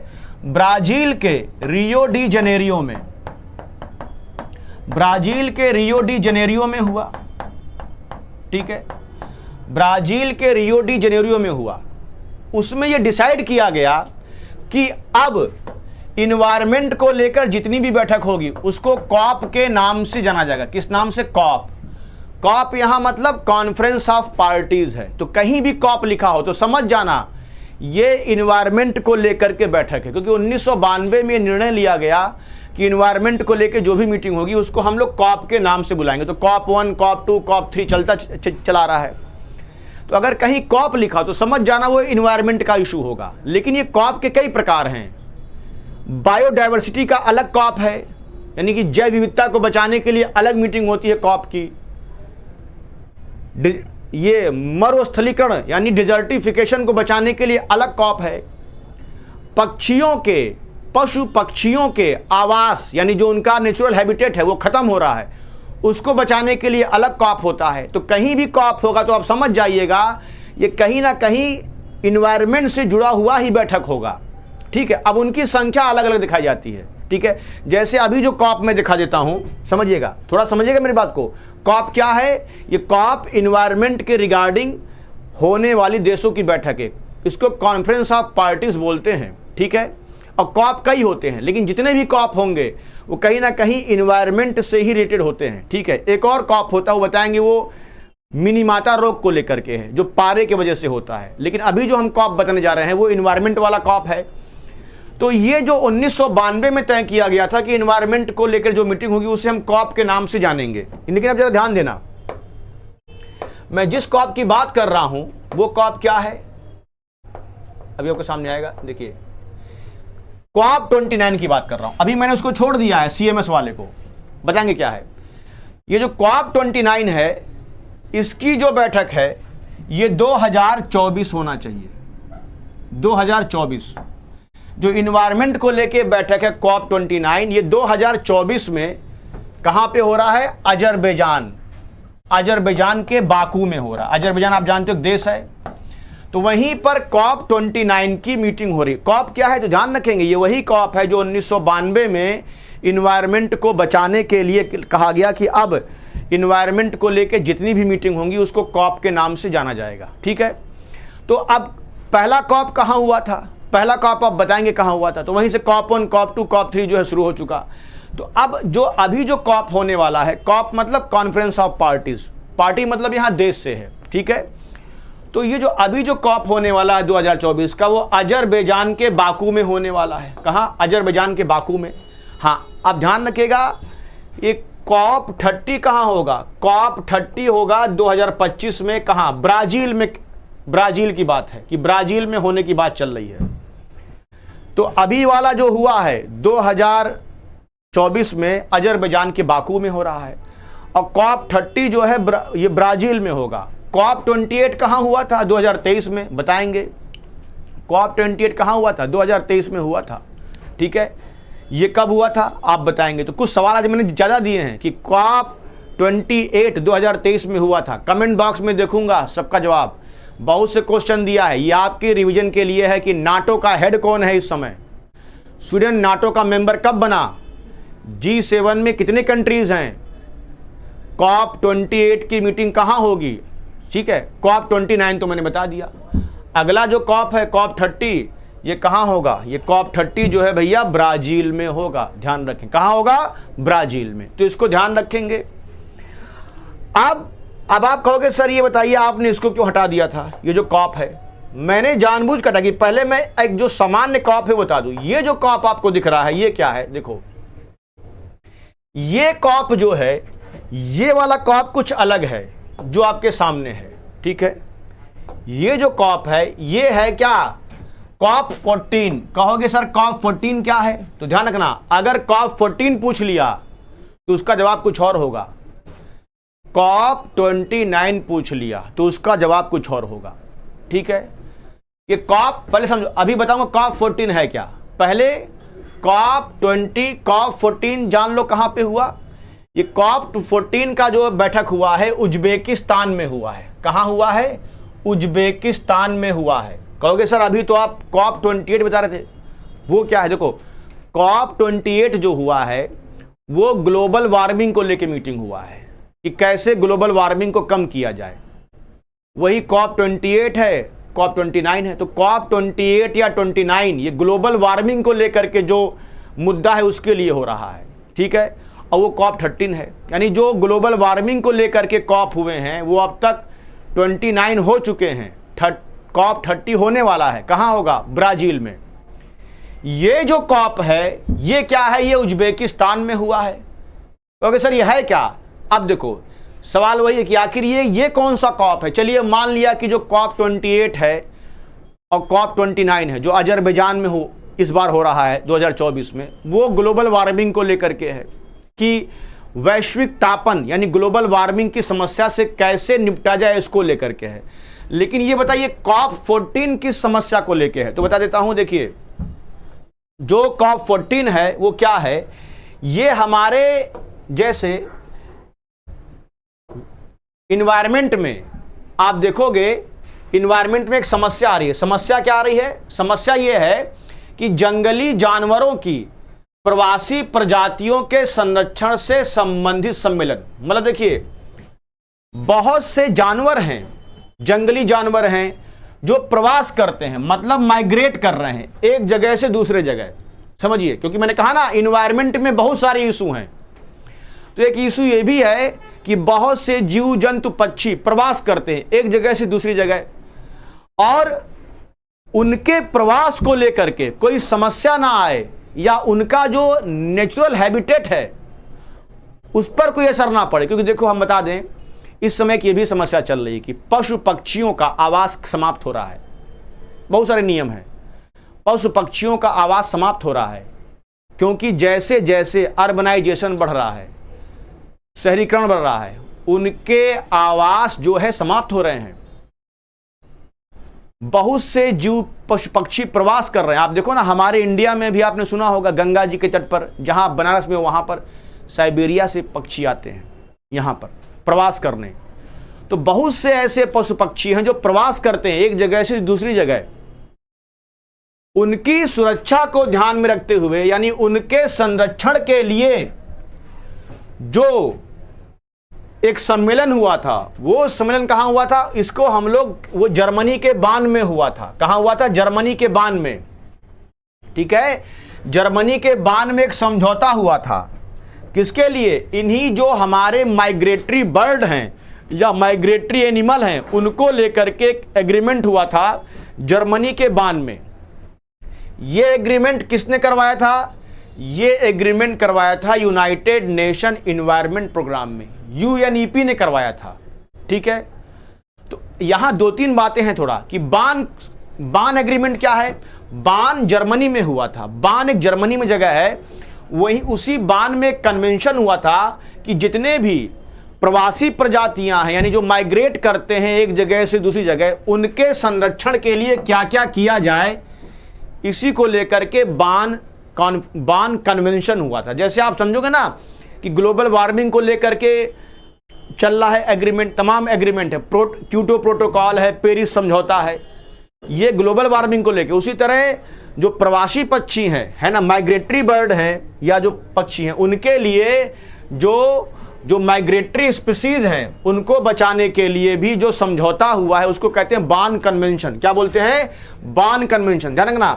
ब्राजील के रियो डी जनेरियो में। ब्राजील के रियो डी जनेरियो में हुआ, ठीक है। ब्राजील के रियो डी जनेरियो में हुआ। उसमें यह डिसाइड किया गया कि अब इन्वायरमेंट को लेकर जितनी भी बैठक होगी उसको कॉप के नाम से जाना जाएगा। किस नाम से? कॉप। कॉप यहां मतलब कॉन्फ्रेंस ऑफ पार्टीज है। तो कहीं भी कॉप लिखा हो तो समझ जाना ये इन्वायरमेंट को लेकर के बैठक है, क्योंकि 1992 में निर्णय लिया गया कि इन्वायरमेंट को लेकर जो भी मीटिंग होगी उसको हम लोग कॉप के नाम से बुलाएंगे। तो कॉप 1, कॉप 2, कॉप 3 चला रहा है। तो अगर कहीं कॉप लिखा तो समझ जाना वो इन्वायरमेंट का इशू होगा। लेकिन ये कॉप के कई प्रकार हैं। बायोडायवर्सिटी का अलग कॉप है, यानी कि जैव विविधता को बचाने के लिए अलग मीटिंग होती है कॉप की। ये मरुस्थलीकरण यानी डिजर्टिफिकेशन को बचाने के लिए अलग कॉप है। पशु पक्षियों के आवास यानी जो उनका नेचुरल हैबिटेट है वो खत्म हो रहा है, उसको बचाने के लिए अलग कॉप होता है। तो कहीं भी कॉप होगा तो आप समझ जाइएगा ये कहीं ना कहीं इन्वायरमेंट से जुड़ा हुआ ही बैठक होगा, ठीक है। अब उनकी संख्या अलग अलग दिखाई जाती है, ठीक है। जैसे अभी जो कॉप में दिखा देता हूं, समझिएगा, थोड़ा समझिएगा मेरी बात को। कॉप क्या है? ये कॉप इन्वायरमेंट के रिगार्डिंग होने वाली देशों की बैठक है। इसको कॉन्फ्रेंस ऑफ पार्टीज बोलते हैं, ठीक है। और कॉप कई होते हैं, लेकिन जितने भी कॉप होंगे वो कहीं ना कहीं इन्वायरमेंट से ही रिलेटेड होते हैं, ठीक है। एक और कॉप होता है, वो बताएंगे, वो मिनीमाता रोग को लेकर के है, जो पारे की वजह से होता है। लेकिन अभी जो हम कॉप बताने जा रहे हैं वो इन्वायरमेंट वाला कॉप है। तो ये जो 1992 में तय किया गया था कि इन्वायरमेंट को लेकर जो मीटिंग होगी उसे हम कॉप के नाम से जानेंगे। लेकिन अब जरा ध्यान देना, मैं जिस कॉप की बात कर रहा हूं वो कॉप क्या है अभी आपके सामने आएगा। देखिए कॉप 29 की बात कर रहा हूं। अभी मैंने उसको छोड़ दिया है, CMS वाले को बताएंगे क्या है। ये जो कॉप 29 है इसकी जो बैठक है ये 2024 होना चाहिए। 2024 जो इन्वायरमेंट को लेके बैठक है कॉप 29, ये 2024 में कहां पे हो रहा है? अजरबैजान के बाकू में हो रहा है। अजरबैजान आप जानते हो देश है। तो वहीं पर कॉप 29 की मीटिंग हो रही है। कॉप क्या है तो ध्यान रखेंगे, ये वही कॉप है जो 1992 में इन्वायरमेंट को बचाने के लिए कहा गया कि अब इन्वायरमेंट को लेकर जितनी भी मीटिंग होंगी उसको कॉप के नाम से जाना जाएगा। ठीक है, तो अब पहला कॉप कहाँ हुआ था, पहला कॉप आप बताएंगे कहाँ हुआ था, तो वहीं से कॉप 1, कॉप 2, कॉप 3 जो है शुरू हो चुका। तो अब जो अभी जो कॉप होने वाला है, कॉप मतलब कॉन्फ्रेंस ऑफ पार्टीज, पार्टी मतलब यहाँ देश से है। ठीक है, तो ये जो अभी जो कॉप होने वाला है 2024 का, वो अजरबैजान के बाकू में होने वाला है। कहाँ? अजरबैजान के बाकू में। हाँ, अब ध्यान रखिएगा, ये कॉप 30 कहाँ होगा? कॉप 30 होगा 2025 में। कहाँ? ब्राजील में। ब्राजील की बात है कि ब्राजील में होने की बात चल रही है। तो अभी वाला जो हुआ है 2024 में अजरबैजान के बाकू में हो रहा है, और कॉप 30 जो है ये ब्राजील में होगा। कॉप 28 कहाँ हुआ था? 2023 में। बताएंगे कॉप 28 कहाँ हुआ था? 2023 में हुआ था। ठीक है, ये कब हुआ था आप बताएंगे। तो कुछ सवाल आज मैंने ज़्यादा दिए हैं कि कॉप 28 2023 में हुआ था। कमेंट बॉक्स में देखूंगा सबका जवाब। बहुत से क्वेश्चन दिया है, ये आपके रिवीजन के लिए है कि नाटो का हेड कौन है इस समय, स्वीडन नाटो का मेंबर कब बना, G7 में कितने कंट्रीज हैं, कॉप 28 की मीटिंग कहाँ होगी। ठीक है, कॉप 29 तो मैंने बता दिया। अगला जो कॉप है कॉप 30, ये कहाँ होगा? ये कॉप 30 जो है भैया ब्राजील में होगा। ध्यान रखें, कहाँ होगा? ब्राजील में। तो इसको ध्यान रखेंगे। अब आप कहोगे सर ये बताइए आपने इसको क्यों हटा दिया था? ये जो कॉप है मैंने जानबूझ कर हटा कि पहले मैं एक जो सामान्य कॉप है बता दूं। ये जो कॉप आपको दिख रहा है ये क्या है? देखो, ये कॉप जो है, ये वाला कॉप कुछ अलग है जो आपके सामने है। ठीक है, ये जो कॉप है ये है क्या? कॉप 14। कहोगे सर कॉप 14 क्या है? तो ध्यान रखना, अगर कॉप 14 पूछ लिया तो उसका जवाब कुछ और होगा। कॉप 29 पूछ लिया तो उसका जवाब कुछ और होगा। ठीक है, ये कॉप पहले समझो, अभी बताऊंगा कॉप 14 है क्या। पहले कॉप 20, कॉप 14 जान लो कहां पे हुआ। ये कॉप 14 का जो बैठक हुआ है उज्बेकिस्तान में हुआ है। कहां हुआ है? उज्बेकिस्तान में हुआ है। कहोगे सर अभी तो आप कॉप 28 बता रहे थे, वो क्या है? देखो, कॉप 28 जो हुआ है वो ग्लोबल वार्मिंग को लेकर मीटिंग हुआ है कि कैसे ग्लोबल वार्मिंग को कम किया जाए। वही कॉप 28 है, कॉप 29 है। तो कॉप 28 या 29 ये ग्लोबल वार्मिंग को लेकर के जो मुद्दा है उसके लिए हो रहा है। ठीक है, और वो कॉप 13 है, यानी जो ग्लोबल वार्मिंग को लेकर के कॉप हुए हैं वो अब तक 29 हो चुके हैं। कॉप 30 होने वाला है। कहाँ होगा? ब्राजील में। ये जो कॉप है ये क्या है? ये उज्बेकिस्तान में हुआ है। ओके सर ये है क्या? अब देखो सवाल वही है कि आखिर ये कौन सा कॉप है। चलिए मान लिया कि जो कॉप 28 है और कॉप 29 है जो अजरबैजान में हो इस बार हो रहा है 2024 में, वो ग्लोबल वार्मिंग को लेकर के है कि वैश्विक तापन यानी ग्लोबल वार्मिंग की समस्या से कैसे निपटा जाए इसको लेकर के है। लेकिन ये बताइए कॉप 14 किस समस्या को लेकर है? तो बता देता हूं, देखिए जो कॉप 14 है वो क्या है, ये हमारे जैसे इन्वायरमेंट में आप देखोगे, इन्वायरमेंट में एक समस्या आ रही है। समस्या क्या आ रही है? समस्या ये है कि जंगली जानवरों की प्रवासी प्रजातियों के संरक्षण से संबंधित सम्मेलन। मतलब देखिए बहुत से जानवर हैं, जंगली जानवर हैं जो प्रवास करते हैं, मतलब माइग्रेट कर रहे हैं एक जगह से दूसरे जगह। समझिए, क्योंकि मैंने कहा ना इन्वायरमेंट में बहुत सारे इशू हैं। तो एक इशू ये भी है कि बहुत से जीव जंतु पक्षी प्रवास करते हैं एक जगह से दूसरी जगह, और उनके प्रवास को लेकर के कोई समस्या ना आए या उनका जो नेचुरल हैबिटेट है उस पर कोई असर ना पड़े। क्योंकि देखो हम बता दें इस समय की भी समस्या चल रही है कि पशु पक्षियों का आवास समाप्त हो रहा है। बहुत सारे नियम हैं, पशु पक्षियों का आवास समाप्त हो रहा है क्योंकि जैसे जैसे अर्बनाइजेशन बढ़ रहा है, शहरीकरण बढ़ रहा है, उनके आवास जो है समाप्त हो रहे हैं। बहुत से जीव पशु पक्षी प्रवास कर रहे हैं। आप देखो ना हमारे इंडिया में भी आपने सुना होगा गंगा जी के तट पर, जहां बनारस में वहां पर साइबेरिया से पक्षी आते हैं यहां पर प्रवास करने। तो बहुत से ऐसे पशु पक्षी हैं जो प्रवास करते हैं एक जगह से दूसरी जगह। उनकी सुरक्षा को ध्यान में रखते हुए, यानी उनके संरक्षण के लिए जो एक सम्मेलन हुआ था, वो सम्मेलन कहां हुआ था? इसको हम लोग, वो जर्मनी के बान में हुआ था। कहां हुआ था? जर्मनी के बान में। ठीक है, जर्मनी के बान में एक समझौता हुआ था। किसके लिए? इन्हीं जो हमारे माइग्रेटरी बर्ड हैं या माइग्रेटरी एनिमल हैं, उनको लेकर के एक एग्रीमेंट हुआ था जर्मनी के बान में। ये एग्रीमेंट किसने करवाया था? ये एग्रीमेंट करवाया था यूनाइटेड नेशन इन्वायरमेंट प्रोग्राम में, यूएनईपी ने करवाया था। ठीक है, तो यहां दो तीन बातें हैं थोड़ा कि बान एग्रीमेंट क्या है। बान जर्मनी में हुआ था। बान एक जर्मनी में जगह है, वही उसी बान में कन्वेंशन हुआ था कि जितने भी प्रवासी प्रजातियां हैं, यानी जो माइग्रेट करते हैं एक जगह से दूसरी जगह, उनके संरक्षण के लिए क्या क्या किया जाए, इसी को लेकर के बान कन्वेंशन हुआ था। जैसे आप समझोगे ना कि ग्लोबल वार्मिंग को लेकर के चल रहा है एग्रीमेंट, तमाम एग्रीमेंट है, क्योटो प्रोटोकॉल है, पेरिस समझौता है, ये ग्लोबल वार्मिंग को लेकर। उसी तरह जो प्रवासी पक्षी हैं, है ना, माइग्रेटरी बर्ड हैं या जो पक्षी हैं, उनके लिए जो माइग्रेटरी स्पीसीज हैं, उनको बचाने के लिए भी जो समझौता हुआ है उसको कहते हैं बान कन्वेंशन। क्या बोलते हैं? बान कन्वेंशन। ध्यान रखना,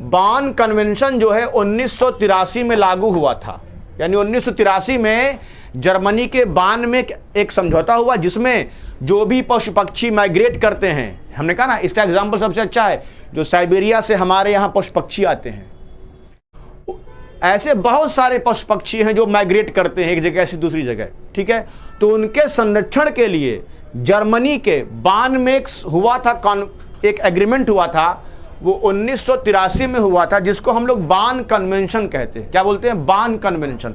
बान कन्वेंशन जो है 1983 में लागू हुआ था। यानी 1983 में जर्मनी के बान में एक समझौता हुआ जिसमें जो भी पशु पक्षी माइग्रेट करते हैं, हमने कहा ना, इसका एग्जाम्पल सबसे अच्छा है जो साइबेरिया से हमारे यहाँ पशु पक्षी आते हैं। ऐसे बहुत सारे पशु पक्षी हैं जो माइग्रेट करते हैं एक जगह से दूसरी जगह। ठीक है, तो उनके संरक्षण के लिए जर्मनी के बान में हुआ था, एक एग्रीमेंट हुआ था, वो 1983 में हुआ था, जिसको हम लोग बान कन्वेंशन कहते हैं। क्या बोलते हैं? बान कन्वेंशन।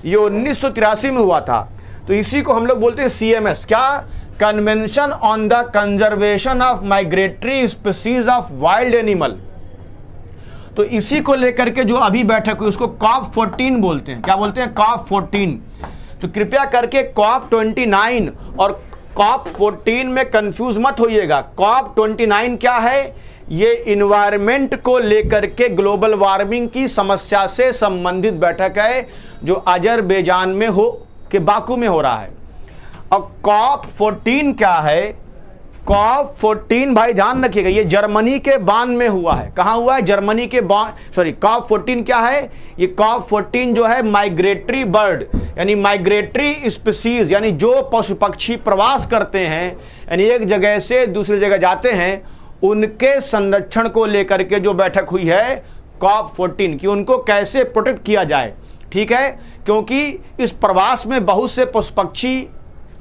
ये 1983 में हुआ था, तो इसी को हम लोग बोलते हैं CMS। क्या? Convention on the conservation of migratory species of wild animal. तो इसी को लेकर के जो अभी बैठक हुई उसको COP14 बोलते हैं। क्या बोलते हैं? COP14। तो कृपया करके COP29 और COP14 में कंफ्यूज मत होइएगा। COP29 क्या है? ये इन्वायरमेंट को लेकर के ग्लोबल वार्मिंग की समस्या से संबंधित बैठक है जो अजरबैजान में बाकू में हो रहा है। और COP14 क्या है? COP14 भाई ध्यान रखिएगा, ये जर्मनी के बान में हुआ है। कहां हुआ है? जर्मनी के बान। सॉरी, COP14 क्या है? ये COP14 जो है माइग्रेटरी बर्ड, यानी माइग्रेटरी स्पीसीज, यानी जो पशु पक्षी प्रवास करते हैं, यानी एक जगह से दूसरी जगह जाते हैं, उनके संरक्षण को लेकर के जो बैठक हुई है COP14 कि उनको कैसे प्रोटेक्ट किया जाए। ठीक है, क्योंकि इस प्रवास में बहुत से पशु पक्षी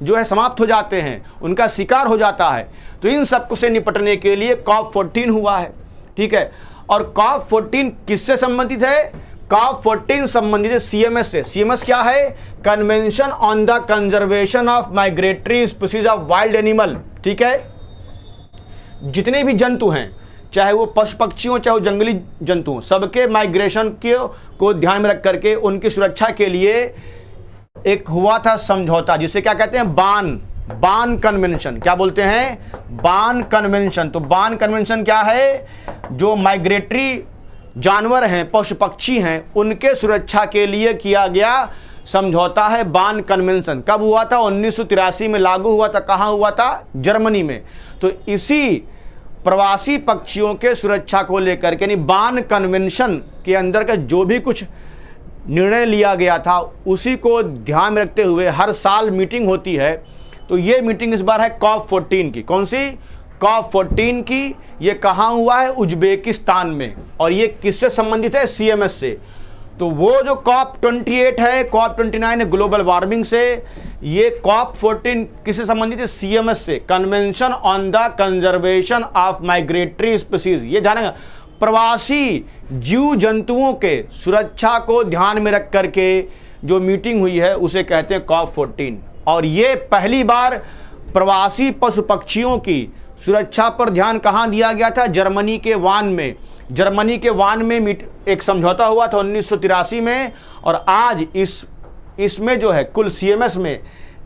जो है समाप्त हो जाते हैं, उनका शिकार हो जाता है। तो इन सब से निपटने के लिए COP14 हुआ है। ठीक है, और COP14 किससे संबंधित है? COP14 संबंधित है CMS से। CMS क्या है? Convention on the conservation of migratory species of wild animal. ठीक है, जितने भी जंतु हैं, चाहे वो पशु पक्षी हो चाहे वो जंगली जंतु हो, सबके माइग्रेशन को ध्यान में रख करके उनकी सुरक्षा के लिए एक हुआ था समझौता, जिसे क्या कहते हैं? बान कन्वेंशन। क्या बोलते हैं? बान कन्वेंशन। तो बान कन्वेंशन क्या है? जो माइग्रेटरी जानवर हैं, पशु पक्षी हैं, उनके सुरक्षा के लिए किया गया समझौता है बान कन्वेंशन। कब हुआ था? 1983 में लागू हुआ था। कहाँ हुआ था? जर्मनी में। तो इसी प्रवासी पक्षियों के सुरक्षा को लेकर के, यानी बान कन्वेंशन के अंदर का जो भी कुछ निर्णय लिया गया था, उसी को ध्यान में रखते हुए हर साल मीटिंग होती है। तो ये मीटिंग इस बार है COP14 की। कौन सी? COP14 की। ये कहाँ हुआ है? उज्बेकिस्तान में। और ये किससे संबंधित है? CMS से। तो वो जो COP28 है, COP29 है ग्लोबल वार्मिंग से, ये COP14 किससे संबंधित है? CMS से, convention on the conservation of migratory species. ये जानेगा, प्रवासी जीव जंतुओं के सुरक्षा को ध्यान में रख करके जो मीटिंग हुई है उसे कहते हैं COP14। और ये पहली बार प्रवासी पशु पक्षियों की सुरक्षा पर ध्यान कहाँ दिया गया था? जर्मनी के वान में। जर्मनी के वान में एक समझौता हुआ था 1983 में, और आज इसमें जो है कुल CMS में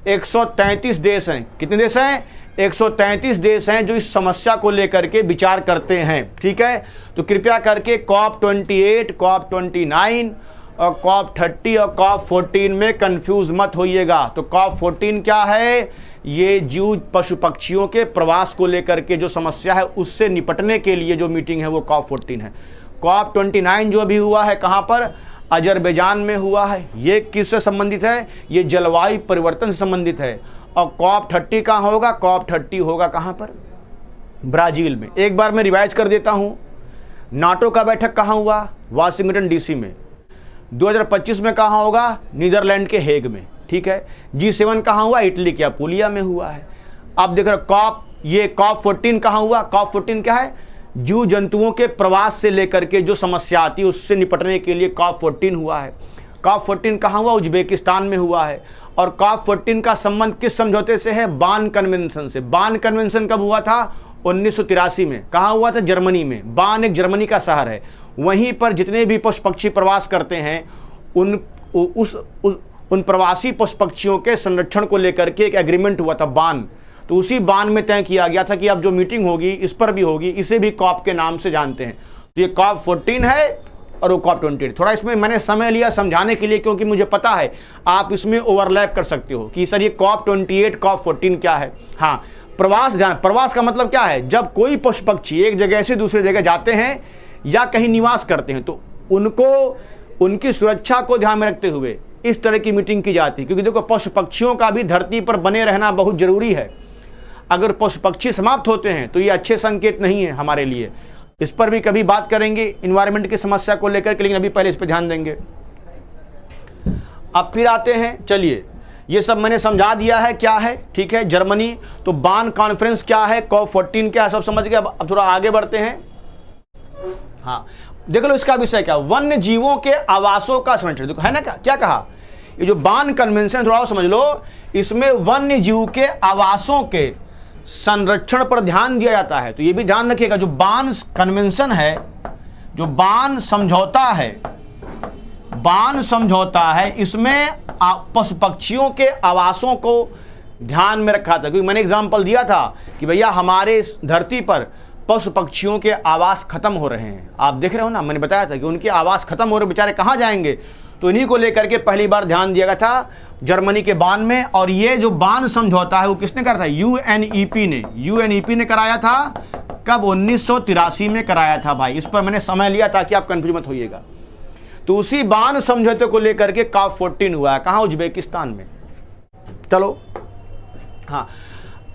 133 देश हैं। कितने देश हैं? 133 देश हैं जो इस समस्या को लेकर के विचार करते हैं। ठीक है, तो कृपया करके COP28, COP29 और COP30 और COP14 में कंफ्यूज मत होइएगा। तो COP14 क्या है? ये जीव पशु पक्षियों के प्रवास को लेकर के जो समस्या है उससे निपटने के लिए जो मीटिंग है वो COP14 है। COP29 जो अभी हुआ है कहाँ पर? अजरबैजान में हुआ है। ये किससे संबंधित है? ये जलवायु परिवर्तन से संबंधित है। और COP30 कहाँ होगा? COP30 होगा कहाँ पर? ब्राज़ील में। एक बार मैं रिवाइज कर देता हूँ। नाटो का बैठक कहाँ हुआ? वाशिंगटन DC में। 2025 में कहाँ होगा? नीदरलैंड के हेग में। ठीक है। G7 कहाँ हुआ? इटली के अपुलिया में हुआ है। अब देख रहे ये COP14 कहाँ हुआ? COP14 क्या है? जीव जंतुओं के प्रवास से लेकर के जो समस्या आती है उससे निपटने के लिए COP14 हुआ है। COP14 कहाँ हुआ? उज्बेकिस्तान में हुआ है। और COP14 का संबंध किस समझौते से है? बान कन्वेंशन से। बान कन्वेंशन कब हुआ था? 1983 में। कहाँ हुआ था? जर्मनी में। बान एक जर्मनी का शहर है। वहीं पर जितने भी पशु पक्षी प्रवास करते हैं उन प्रवासी पशु पक्षियों के संरक्षण को लेकर के एक एग्रीमेंट हुआ था, बान। तो उसी बान में तय किया गया था कि अब जो मीटिंग होगी इस पर भी होगी। इसे भी COP के नाम से जानते हैं। तो ये COP14 है और वो COP28। थोड़ा इसमें मैंने समय लिया समझाने के लिए क्योंकि मुझे पता है आप इसमें ओवरलैप कर सकते हो कि सर ये COP28 COP14 क्या है। हाँ, प्रवास का मतलब क्या है? जब कोई पशु पक्षी एक जगह से दूसरी जगह जाते हैं या कहीं निवास करते हैं तो उनकी सुरक्षा को ध्यान में रखते हुए इस तरह की मीटिंग की जाती है। क्योंकि देखो, पशु पक्षियों का भी धरती पर बने रहना बहुत जरूरी है। अगर पशु पक्षी समाप्त होते हैं तो ये अच्छे संकेत नहीं है हमारे लिए। इस पर भी कभी बात करेंगे इन्वायरमेंट की समस्या को लेकर के, लेकिन अभी पहले इस पर ध्यान देंगे। अब फिर आते हैं, चलिए ये सब मैंने समझा दिया है क्या है। ठीक है, जर्मनी। तो बान कॉन्फ्रेंस क्या है, COP14 क्या है, सब समझ गए। अब थोड़ा आगे बढ़ते हैं। हाँ, देख लो इसका विषय क्या? वन्य जीवों के आवासों का संरक्षण। देखो है ना, क्या कहा? ये जो बान कन्वेंशन थोड़ा समझ लो, इसमें वन्य जीव के आवासों के संरक्षण पर ध्यान दिया जाता है। तो ये भी ध्यान रखिएगा, जो बान कन्वेंशन है, जो बान समझौता है, इसमें पशु पक्षियों के आवासों को ध्यान में रखा था। क्योंकि मैंने एग्जाम्पल दिया था कि भैया हमारे इस धरती पर पशु पक्षियों के आवास खत्म हो रहे हैं। आप देख रहे हो ना, मैंने बताया था कि उनके आवास खत्म हो रहे, बेचारे कहाँ जाएंगे। तो इन्हीं को लेकर के पहली बार ध्यान दिया गया था जर्मनी के बान में। और ये जो बान समझौता है वो किसने करा था? UNEP ने कराया था। कब? 1983 में कराया था भाई। इस पर मैंने समय लिया ताकि आप कंफ्यूज मत होइएगा। तो उसी बान समझौते को लेकर के COP14 हुआ है। कहाँ? उज्बेकिस्तान में। चलो, हाँ,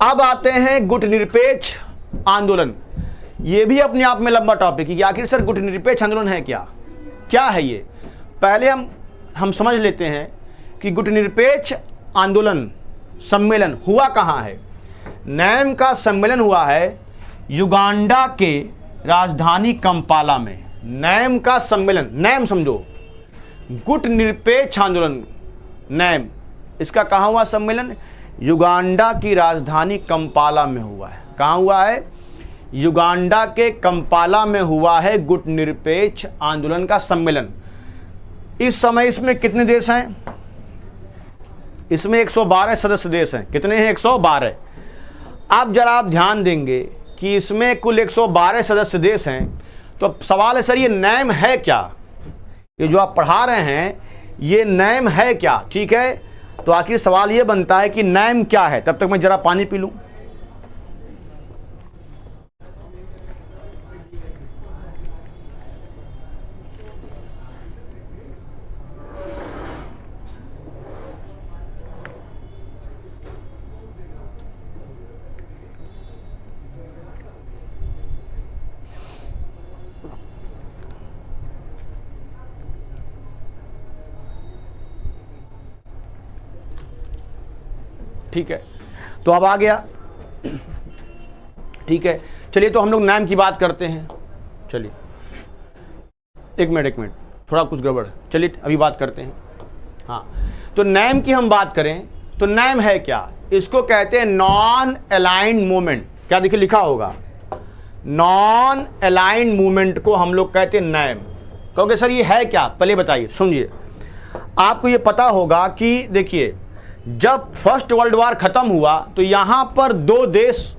अब आते हैं गुटनिरपेक्ष आंदोलन। ये भी अपने आप में लंबा टॉपिक है कि आखिर सर गुटनिरपेक्ष आंदोलन है क्या है ये। पहले हम समझ लेते हैं कि गुटनिरपेक्ष आंदोलन सम्मेलन हुआ कहाँ है। नैम का सम्मेलन हुआ है युगांडा के राजधानी कंपाला में। नैम का सम्मेलन, नैम समझो, गुटनिरपेक्ष आंदोलन नैम, इसका कहाँ हुआ सम्मेलन? युगांडा की राजधानी कंपाला में हुआ है। कहाँ हुआ है? युगांडा के कंपाला में हुआ है गुटनिरपेक्ष आंदोलन का सम्मेलन। इस समय इसमें कितने देश हैं? इसमें 112 सदस्य देश हैं। कितने हैं? 112। अब जरा आप ध्यान देंगे कि इसमें कुल 112 सदस्य देश हैं। तो सवाल है सर ये नैम है क्या? ये जो आप पढ़ा रहे हैं ये नैम है क्या? ठीक है, तो आखिर सवाल ये बनता है कि नैम क्या है। तब तक मैं जरा पानी पी लूं। ठीक है, तो अब आ गया। ठीक है, चलिए तो हम लोग नैम की बात करते हैं। चलिए एक मिनट, थोड़ा कुछ गड़बड़, चलिए अभी बात करते हैं। हाँ, तो नैम की हम बात करें तो नैम है क्या? इसको कहते हैं नॉन अलाइंड मूवमेंट। क्या देखिए लिखा होगा, नॉन अलाइंड मूवमेंट को हम लोग कहते हैं नैम। कहोगे सर ये है क्या? पहले बताइए, सुनिए। आपको ये पता होगा कि देखिए जब फर्स्ट वर्ल्ड वार खत्म हुआ तो यहां पर दो देश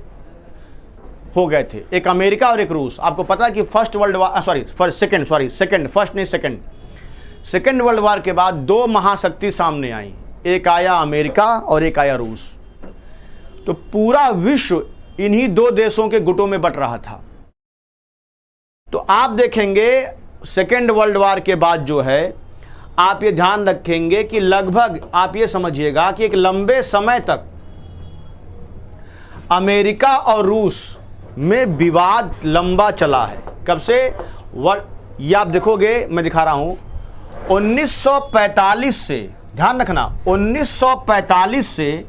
हो गए थे, एक अमेरिका और एक रूस। आपको पता है कि first world war second world war के बाद दो महाशक्ति सामने आई, एक आया अमेरिका और एक आया रूस। तो पूरा विश्व इन्हीं दो देशों के गुटों में बट रहा था। तो आप देखेंगे सेकेंड वर्ल्ड वार के बाद जो है, आप ये ध्यान रखेंगे कि लगभग आप ये समझिएगा कि एक लंबे समय तक अमेरिका और रूस में विवाद लंबा चला है। कब से? ये आप देखोगे, मैं दिखा रहा हूं, 1945 से, ध्यान रखना, 1945 से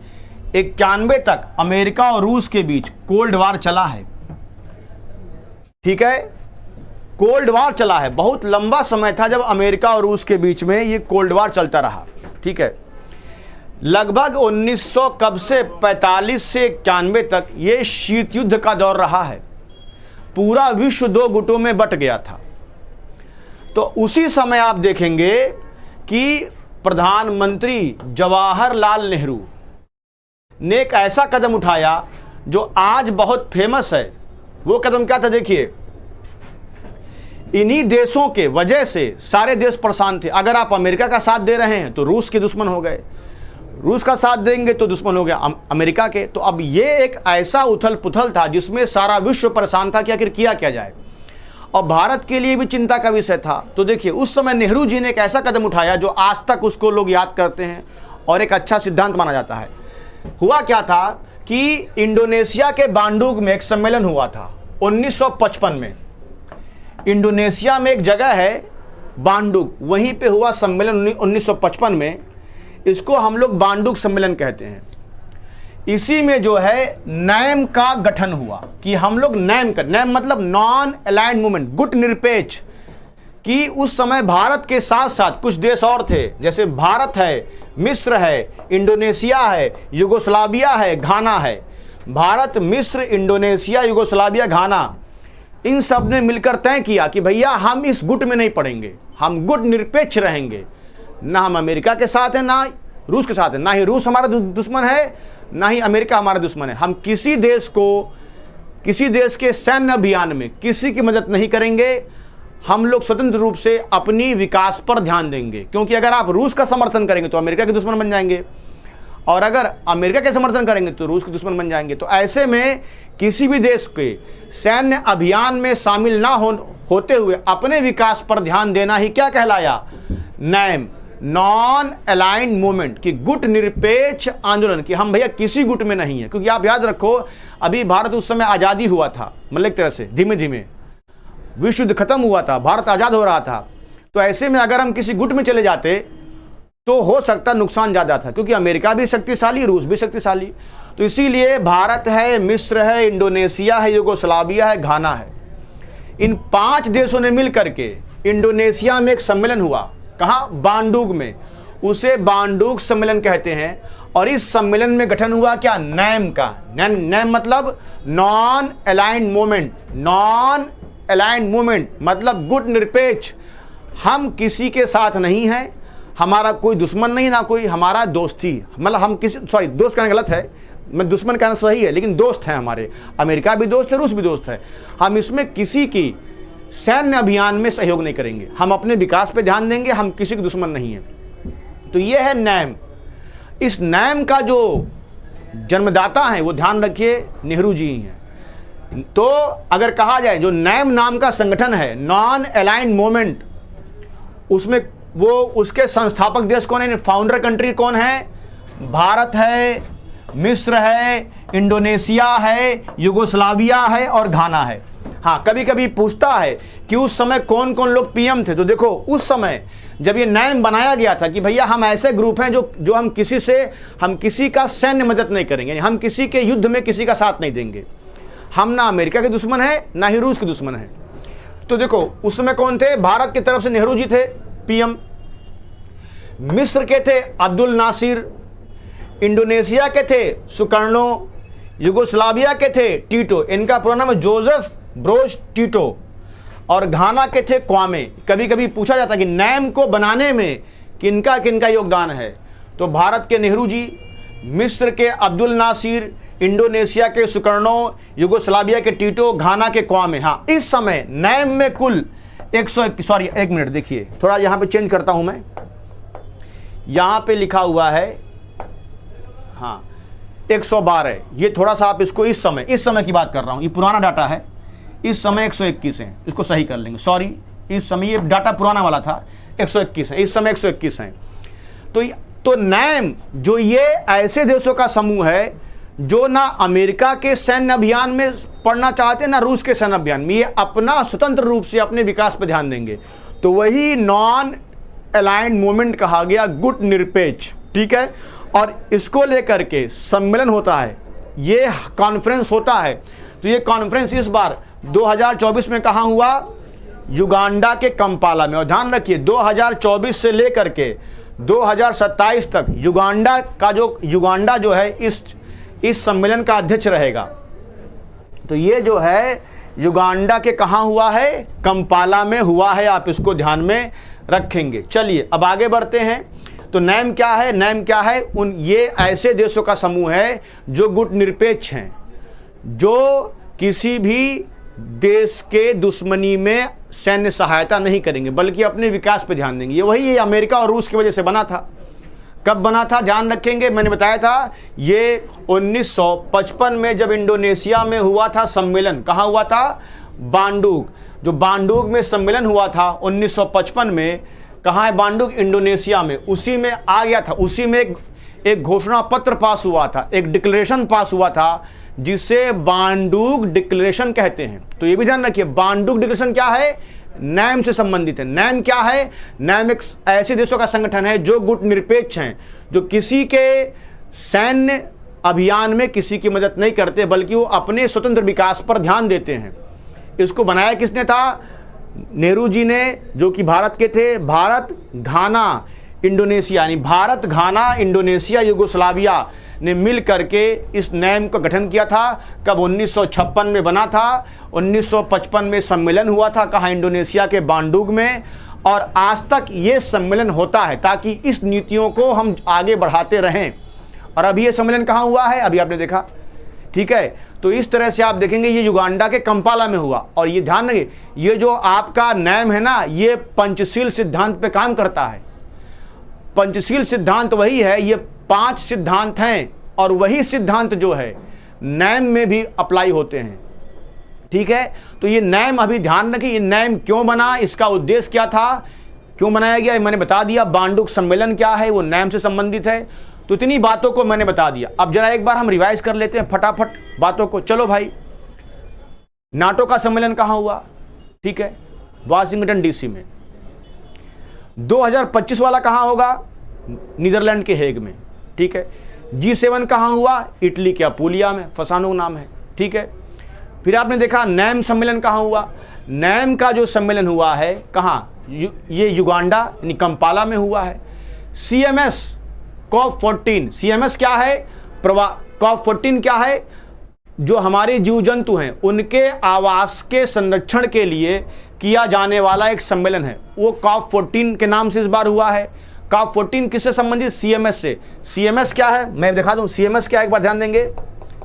91 तक अमेरिका और रूस के बीच कोल्ड वार चला है। ठीक है, कोल्ड वार चला है। बहुत लंबा समय था जब अमेरिका और रूस के बीच में ये कोल्ड वार चलता रहा। ठीक है, लगभग 1900 कब से 45 से 91 तक ये शीत युद्ध का दौर रहा है। पूरा विश्व दो गुटों में बट गया था। तो उसी समय आप देखेंगे कि प्रधानमंत्री जवाहरलाल नेहरू ने एक ऐसा कदम उठाया जो आज बहुत फेमस है। वो कदम क्या था? देखिए, इन्हीं देशों के वजह से सारे देश परेशान थे। अगर आप अमेरिका का साथ दे रहे हैं तो रूस के दुश्मन हो गए, रूस का साथ देंगे तो दुश्मन हो गया अमेरिका के। तो अब ये एक ऐसा उथल पुथल था जिसमें सारा विश्व परेशान था कि आखिर किया क्या जाए, और भारत के लिए भी चिंता का विषय था। तो देखिए, उस समय नेहरू जी ने एक ऐसा कदम उठाया जो आज तक उसको लोग याद करते हैं और एक अच्छा सिद्धांत माना जाता है। हुआ क्या था कि इंडोनेशिया के बांडुग में एक सम्मेलन हुआ था 1955 में। इंडोनेशिया में एक जगह है बांडुग, वहीं पे हुआ सम्मेलन 1955 में। इसको हम लोग बांडुग सम्मेलन कहते हैं। इसी में जो है नैम का गठन हुआ कि हम लोग नैम मतलब नॉन अलाइंड मूवमेंट, गुट निरपेक्ष, कि उस समय भारत के साथ साथ कुछ देश और थे, जैसे भारत है, मिस्र है, इंडोनेशिया है, युगोस्लाविया है, घाना है। भारत, मिस्र, इंडोनेशिया, युगोस्लाविया, घाना, इन सब ने मिलकर तय किया कि भैया हम इस गुट में नहीं पड़ेंगे, हम गुट निरपेक्ष रहेंगे। ना हम अमेरिका के साथ हैं, ना रूस के साथ हैं, ना ही रूस हमारा दुश्मन है, ना ही अमेरिका हमारा दुश्मन है। हम किसी देश को, किसी देश के सैन्य अभियान में किसी की मदद नहीं करेंगे। हम लोग स्वतंत्र रूप से अपनी विकास पर ध्यान देंगे, क्योंकि अगर आप रूस का समर्थन करेंगे तो अमेरिका के दुश्मन बन जाएंगे, और अगर अमेरिका के समर्थन करेंगे तो रूस के दुश्मन बन जाएंगे। तो ऐसे में किसी भी देश के सैन्य अभियान में शामिल ना होते हुए अपने विकास पर ध्यान देना ही क्या कहलाया? नैम, नॉन अलाइंड मूवमेंट, की गुट निरपेक्ष आंदोलन, कि हम भैया किसी गुट में नहीं है। क्योंकि आप याद रखो, अभी भारत उस समय आज़ादी हुआ था, मतलब एक तरह से धीमे धीमे विश्व युद्ध खत्म हुआ था, भारत आज़ाद हो रहा था। तो ऐसे में अगर हम किसी गुट में चले जाते तो हो सकता नुकसान ज़्यादा था, क्योंकि अमेरिका भी शक्तिशाली, रूस भी शक्तिशाली। तो इसीलिए भारत है, मिस्र है, इंडोनेशिया है, युगोस्लाविया है, घाना है, इन 5 देशों ने मिल करके इंडोनेशिया में एक सम्मेलन हुआ। कहाँ? बांडुग में। उसे बांडुग सम्मेलन कहते हैं। और इस सम्मेलन में गठन हुआ क्या? नैम का। नैम मतलब non aligned movement, non aligned movement मतलब गुट निरपेक्ष। हम किसी के साथ नहीं हैं, हमारा कोई दुश्मन नहीं, ना कोई हमारा दोस्त ही, मतलब हम किसी, सॉरी दोस्त कहना गलत है, मैं दुश्मन कहना सही है, लेकिन दोस्त हैं हमारे। अमेरिका भी दोस्त है, रूस भी दोस्त है। हम इसमें किसी की सैन्य अभियान में सहयोग नहीं करेंगे, हम अपने विकास पे ध्यान देंगे, हम किसी के दुश्मन नहीं है। तो ये है नैम। इस नैम का जो जन्मदाता है वो ध्यान रखिए नेहरू जी ही हैं। तो अगर कहा जाए जो नैम नाम का संगठन है, नॉन अलाइंड मूवमेंट, उसमें वो उसके संस्थापक देश कौन है, फाउंडर कंट्री कौन है? भारत है, मिस्र है, इंडोनेशिया है, युगोस्लाविया है और घाना है। हाँ, कभी कभी पूछता है कि उस समय कौन कौन लोग पीएम थे। तो देखो, उस समय जब ये नैम बनाया गया था कि भैया हम ऐसे ग्रुप हैं जो हम किसी का सैन्य मदद नहीं करेंगे, हम किसी के युद्ध में किसी का साथ नहीं देंगे। हम ना अमेरिका के दुश्मन है, ना ही रूस के दुश्मन है। तो देखो, उस समय कौन थे? भारत की तरफ से नेहरू जी थे पीएम, मिस्र के थे अब्दुल नासिर, इंडोनेशिया के थे सुकर्णो, युगोस्लाविया के थे टीटो, इनका पूरा नाम है जोसेफ ब्रोज टीटो, और घाना के थे क्वामे। कभी कभी पूछा जाता है कि नैम को बनाने में किनका किनका योगदान है, तो भारत के नेहरू जी, मिस्र के अब्दुल नासिर, इंडोनेशिया के सुकर्णो, युगोस्लाविया के टीटो, घाना के क्वामे। हाँ, इस समय नैम में कुल 1 मिनट देखिए, थोड़ा यहाँ पे चेंज करता हूँ मैं। यहाँ पे लिखा हुआ है हाँ 112। ये थोड़ा सा आप इसको इस समय की बात कर रहा हूँ, ये पुराना डाटा है। इस समय 121 है, इसको सही कर लेंगे। सॉरी, इस समय ये डाटा पुराना वाला था, 121 है, इस समय 121 है। तो नैम जो ये ऐसे देशों का समूह है जो ना अमेरिका के सैन्य अभियान में पड़ना चाहते, ना रूस के सैन्य अभियान में, ये अपना स्वतंत्र रूप से अपने विकास पर ध्यान देंगे। तो वही नॉन अलाइंड मूवमेंट कहा गया, गुट निरपेक्ष, ठीक है। और इसको लेकर के सम्मेलन होता है, ये कॉन्फ्रेंस होता है। तो ये कॉन्फ्रेंस इस बार 2024 में कहाँ हुआ? युगांडा के कंपाला में। और ध्यान रखिए 2024 से लेकर के 2027 तक युगांडा जो है इस सम्मेलन का अध्यक्ष रहेगा। तो ये जो है युगांडा के कहाँ हुआ है? कंपाला में हुआ है, आप इसको ध्यान में रखेंगे। चलिए अब आगे बढ़ते हैं। तो नैम क्या है? नैम क्या है? ये ऐसे देशों का समूह है जो गुट निरपेक्ष हैं, जो किसी भी देश के दुश्मनी में सैन्य सहायता नहीं करेंगे, बल्कि अपने विकास पर ध्यान देंगे। ये वही अमेरिका और रूस की वजह से बना था। कब बना था ध्यान रखेंगे, मैंने बताया था ये 1955 में जब इंडोनेशिया में हुआ था सम्मेलन। कहाँ हुआ था? बांडुग। जो बांडुग में सम्मेलन हुआ था 1955 में, कहाँ है बांडुग? इंडोनेशिया में। उसी में आ गया था, उसी में एक घोषणा पत्र पास हुआ था, एक डिक्लेरेशन पास हुआ था, जिसे बांडुग डिक्लेरेशन कहते हैं। तो ये भी ध्यान रखिए, बांडुग डिक्लेरेशन क्या है? नैम से संबंधित है। नैम क्या है? नैम एक ऐसे देशों का संगठन है जो गुट निरपेक्ष हैं, जो किसी के सैन्य अभियान में किसी की मदद नहीं करते, बल्कि वो अपने स्वतंत्र विकास पर ध्यान देते हैं। इसको बनाया किसने था? नेहरू जी ने, जो कि भारत के थे। भारत, घाना, इंडोनेशिया, यानी भारत, घाना, इंडोनेशिया, युगोस्लाविया ने मिल करके इस नैम का गठन किया था। कब? 1956 में बना था। 1955 में सम्मेलन हुआ था, कहाँ? इंडोनेशिया के बांडुग में। और आज तक ये सम्मेलन होता है ताकि इस नीतियों को हम आगे बढ़ाते रहें। और अभी ये सम्मेलन कहाँ हुआ है? अभी आपने देखा, ठीक है। तो इस तरह से आप देखेंगे ये युगांडा के कंपाला में हुआ। और ये ध्यान रखिए, ये जो आपका नैम है ना, ये पंचशील सिद्धांत पे काम करता है। पंचशील सिद्धांत वही है, ये 5 सिद्धांत हैं, और वही सिद्धांत जो है नैम में भी अप्लाई होते हैं, ठीक है। तो ये नैम, अभी ध्यान रखिए, ये नैम क्यों बना, इसका उद्देश्य क्या था, क्यों बनाया गया, मैंने बता दिया। बांडुग सम्मेलन क्या है, वो नैम से संबंधित है। तो इतनी बातों को मैंने बता दिया। अब जरा एक बार हम रिवाइज कर लेते हैं फटाफट बातों को। चलो भाई, नाटो का सम्मेलन कहाँ हुआ? ठीक है, वाशिंगटन डीसी में। 2025 वाला कहाँ होगा? नीदरलैंड के हेग में, ठीक है। G7 कहाँ हुआ? इटली के अपूलिया में, फसानो नाम है, ठीक है। फिर आपने देखा नैम सम्मेलन कहाँ हुआ? नैम का जो सम्मेलन हुआ है कहाँ? ये युगांडा यानी कंपाला में हुआ है। CMS COP14, CMS क्या है? COP14 क्या है? जो हमारे जीव जंतु हैं उनके आवास के संरक्षण के लिए किया जाने वाला एक सम्मेलन है, वो COP14 के नाम से इस बार हुआ है। COP14 किससे संबंधित? CMS से। CMS क्या है मैं दिखा दूं, CMS क्या है एक बार ध्यान देंगे।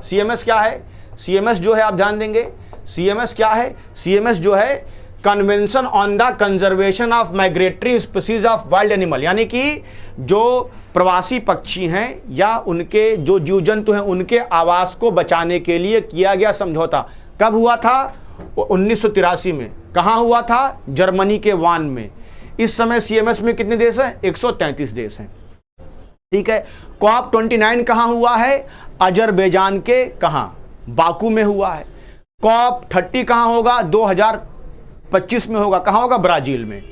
CMS क्या है? CMS जो है आप ध्यान देंगे, CMS क्या है? CMS जो है convention on the conservation of migratory species of wild animal, यानी कि जो प्रवासी पक्षी हैं या उनके जो जीव जंतु हैं उनके आवास को बचाने के लिए किया गया समझौता। कब हुआ था? 1983 में। कहाँ हुआ था? जर्मनी के वान में। इस समय CMS में कितने देश हैं? 133 देश हैं, ठीक है। COP29 कहाँ हुआ है? अजरबैजान के कहाँ? बाकू में हुआ है। COP30 कहाँ होगा? 2025 में होगा। कहाँ होगा? ब्राजील में।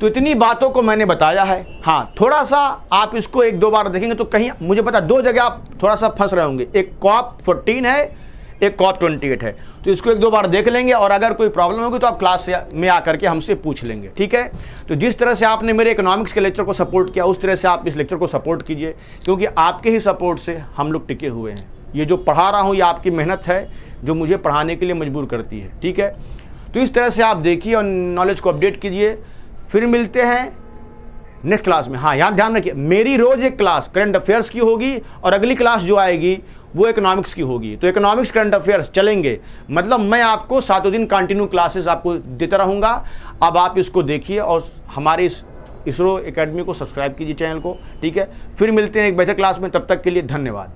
तो इतनी बातों को मैंने बताया है। हाँ, थोड़ा सा आप इसको 1-2 बार देखेंगे तो कहीं मुझे पता 2 जगह आप थोड़ा सा फंस रहे होंगे। एक COP14 है, एक COP28 है। तो इसको 1-2 बार देख लेंगे, और अगर कोई प्रॉब्लम होगी तो आप क्लास में आकर के हमसे पूछ लेंगे, ठीक है। तो जिस तरह से आपने मेरे इकोनॉमिक्स के लेक्चर को सपोर्ट किया, उस तरह से आप इस लेक्चर को सपोर्ट कीजिए, क्योंकि आपके ही सपोर्ट से हम लोग टिके हुए हैं। ये जो पढ़ा रहा हूँ ये आपकी मेहनत है जो मुझे पढ़ाने के लिए मजबूर करती है, ठीक है। तो इस तरह से आप देखिए और नॉलेज को अपडेट कीजिए। फिर मिलते हैं नेक्स्ट क्लास में, हाँ यहाँ ध्यान रखिए, मेरी रोज एक क्लास करंट अफेयर्स की होगी और अगली क्लास जो आएगी वो इकोनॉमिक्स की होगी। तो इकोनॉमिक्स करंट अफेयर्स चलेंगे, मतलब मैं आपको 7 दिन कंटिन्यू क्लासेस आपको देता रहूँगा। अब आप इसको देखिए और हमारे इस इसरो एकेडमी को सब्सक्राइब कीजिए चैनल को, ठीक है। फिर मिलते हैं एक बेहतर क्लास में, तब तक के लिए धन्यवाद।